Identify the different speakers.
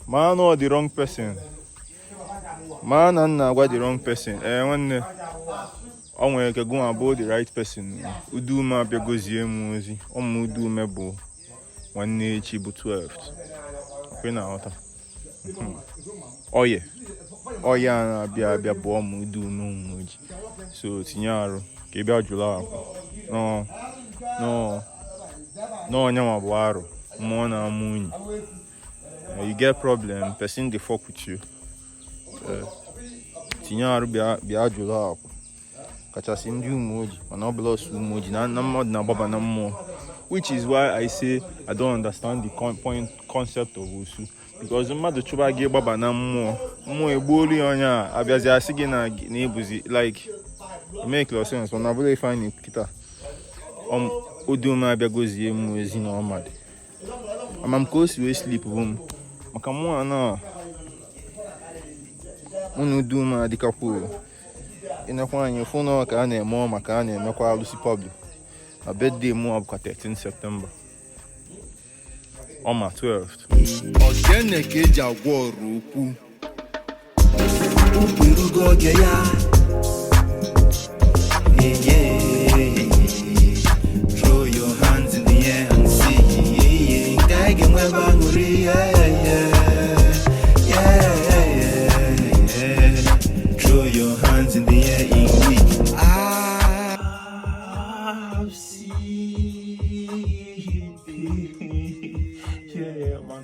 Speaker 1: Man or the wrong person. Man and the wrong person. When I want to go about the right person. Udoume Umuoji. Oma Udoume Umuoji. 1 Chibu 12th. Oh yeah. Oh yeah, Bia Oma Udoume Umuoji. So Tinyaro, Kebia Jula. No, Nyama Boaro. Mona Moon. You get problem, person they fuck with you. Tinyaro Bia Jula. Kachasi ndi Umuoji, Manobelos Umuoji, na baba na more. Which is why I say I don't understand the concept of Usu. Because the matter chuba give baba na more eboli onya abiazi asigi na nebuzi like make no sense. When I really find it kita Udoume abiagozi Umuoji na omad. I'm close to sleep room. Makamu na Udoume adikapu. Inakwa nye phone ka na emo maka na emekwa Lucy Public. My birthday mo abuka 13 September. Oma 12th.
Speaker 2: Ogene keja gworu okwu. Upirugo geya. Throw your hands in the air and see. Kage mweba nguri. Throw your hands in the air in week. I've seen. Yeah, man,